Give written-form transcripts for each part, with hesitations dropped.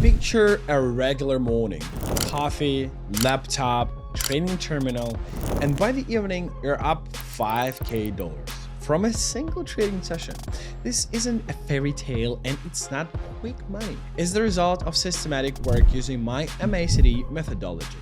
Picture a regular morning, coffee, laptop, trading terminal, and by the evening, you're up $5,000 from a single trading session. This isn't a fairy tale and it's not quick money. It's the result of systematic work using my MACD methodology.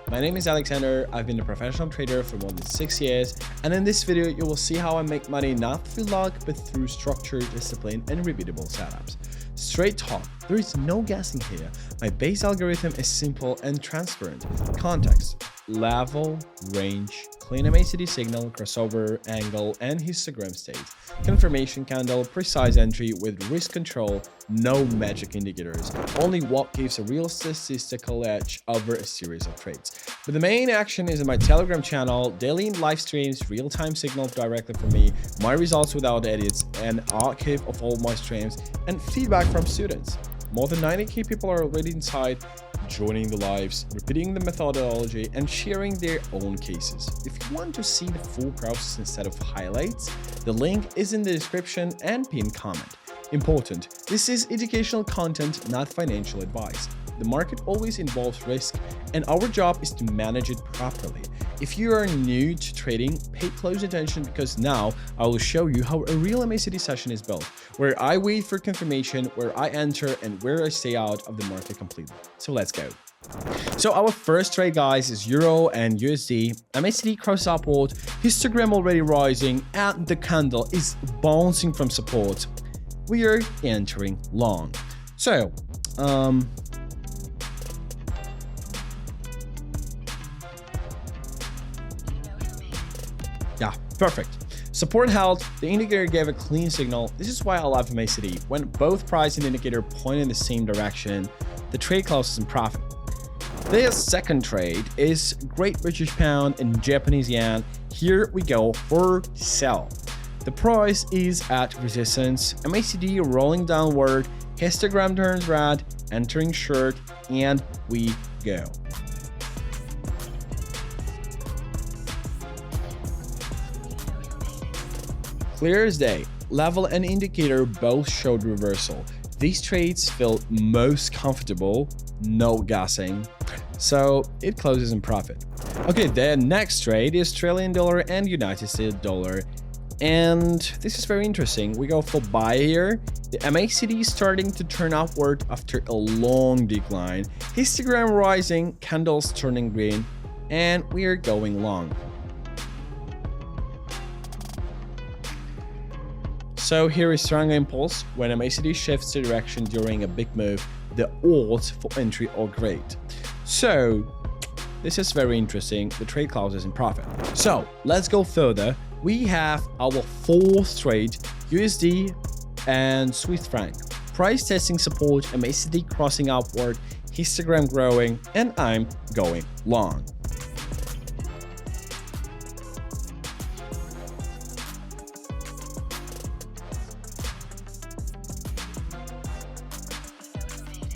My name is Alexander. I've been a professional trader for more than 6 years, and in this video, you will see how I make money not through luck, but through structure, discipline, and repeatable setups. Straight talk, there is no guessing here. My base algorithm is simple and transparent. Context, level, range, clean MACD signal, crossover, angle, and histogram state. Confirmation candle, precise entry with risk control, no magic indicators, only what gives a real statistical edge over a series of trades. But the main action is in my Telegram channel, daily live streams, real-time signal directly from me, my results without edits, an archive of all my streams, and feedback from students. More than 90k people are already inside, joining the lives, repeating the methodology, and sharing their own cases. If you want to see the full process instead of highlights, the link is in the description and pinned comment. Important, this is educational content, not financial advice. The market always involves risk, and our job is to manage it properly. If you are new to trading, pay close attention because now I will show you how a real MACD session is built, where I wait for confirmation, where I enter, and where I stay out of the market completely. So let's go. So our first trade, guys, is Euro and USD. MACD cross upward, histogram already rising, and the candle is bouncing from support. We are entering long. So, yeah, perfect. Support held, the indicator gave a clean signal. This is why I love MACD. When both price and indicator point in the same direction, the trade closes in profit. This second trade is Great British Pound and Japanese Yen. Here we go for sell. The price is at resistance, MACD rolling downward, histogram turns red, entering short, and we go. Clear as day, level and indicator both showed reversal. These trades feel most comfortable, no guessing, so it closes in profit. Okay, the next trade is Australian dollar and United States dollar. And this is very interesting. We go for buy here. The MACD is starting to turn upward after a long decline. Histogram rising, candles turning green, and we are going long. So here is strong impulse. When MACD shifts the direction during a big move, the odds for entry are great. So this is very interesting. The trade closes in profit. So let's go further. We have our fourth trade, USD and Swiss franc. Price testing support, MACD crossing upward, histogram growing, and I'm going long.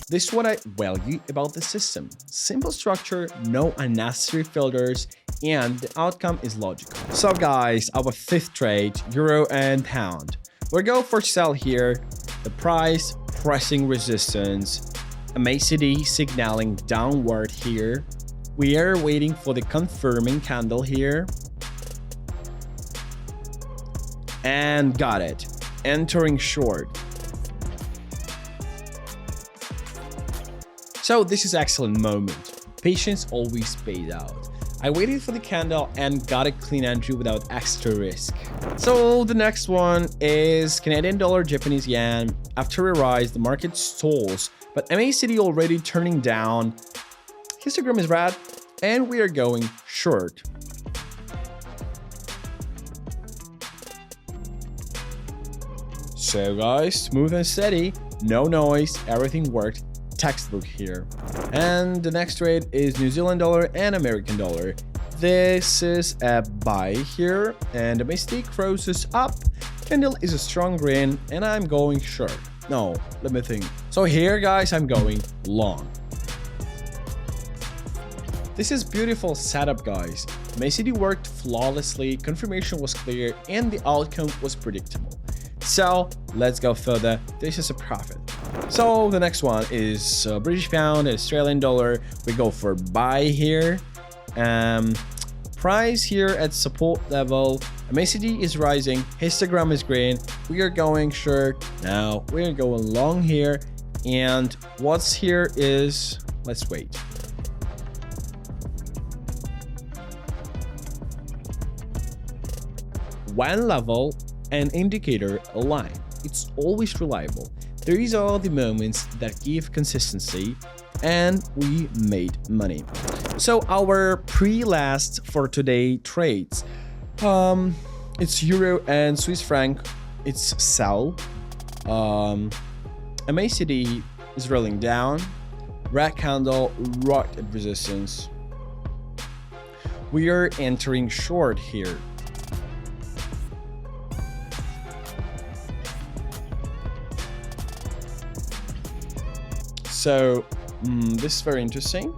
This is what I value about the system. Simple structure, no unnecessary filters, and the outcome is logical. So guys, our fifth trade, Euro and Pound. We'll go for sell here. The price pressing resistance, MACD signaling downward here. We are waiting for the confirming candle here. And got it. Entering short. So this is excellent moment. Patience always pays out. I waited for the candle and got a clean entry without extra risk. So the next one is Canadian dollar, Japanese yen. After a rise, the market stalls, but MACD already turning down. Histogram is red, and we are going short. So guys, smooth and steady, no noise, everything worked. Textbook here. And the next trade is New Zealand dollar and American dollar. This is a buy here, and the MACD crosses up. Candle is a strong green, and I'm going short. No, let me think. So here, guys, I'm going long. This is beautiful setup, guys. MACD worked flawlessly, confirmation was clear, and the outcome was predictable. So let's go further. This is a profit. So the next one is British pound and Australian dollar. We go for buy here. Price here at support level. MACD is rising. Histogram is green. We are going short now. We are going long here. And what's here is, let's wait. One level and indicator align. It's always reliable. These are the moments that give consistency, and we made money. So our pre-last for today trades, it's euro and Swiss franc. It's sell. MACD is rolling down. Red candle right at resistance. We are entering short here. So this is very interesting.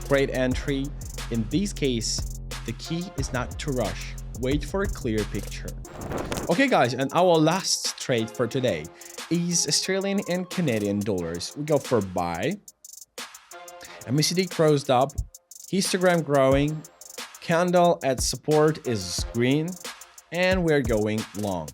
Great entry. In this case, the key is not to rush. Wait for a clear picture. Okay, guys, and our last trade for today is Australian and Canadian dollars. We go for buy. MACD closed up. Histogram growing. Candle at support is green. And we're going long.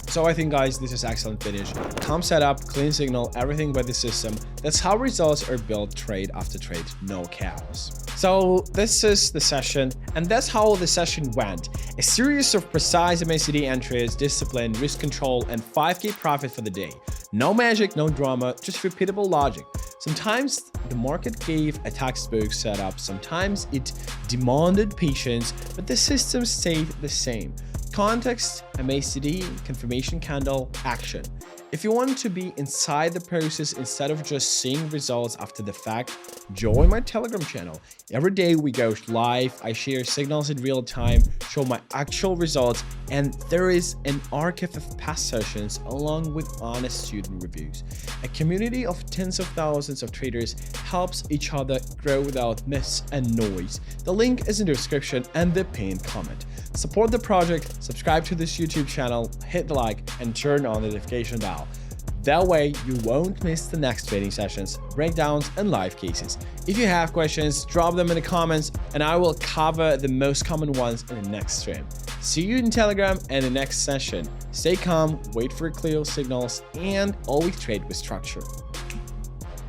So I think, guys, this is excellent finish. Calm setup, clean signal, everything by the system. That's how results are built trade after trade, no chaos. So this is the session, and that's how the session went. A series of precise MACD entries, discipline, risk control, and 5K profit for the day. No magic, no drama, just repeatable logic. Sometimes the market gave a textbook setup, sometimes it demanded patience, but the system stayed the same. Context, MACD, confirmation candle, action. If you want to be inside the process instead of just seeing results after the fact, join my Telegram channel. Every day we go live, I share signals in real time, show my actual results, and there is an archive of past sessions along with honest student reviews. A community of tens of thousands of traders helps each other grow without myths and noise. The link is in the description and the pinned comment. Support the project, subscribe to this YouTube channel, hit the like, and turn on the notification bell. That way, you won't miss the next trading sessions, breakdowns, and live cases. If you have questions, drop them in the comments, and I will cover the most common ones in the next stream. See you in Telegram and the next session. Stay calm, wait for clear signals, and always trade with structure.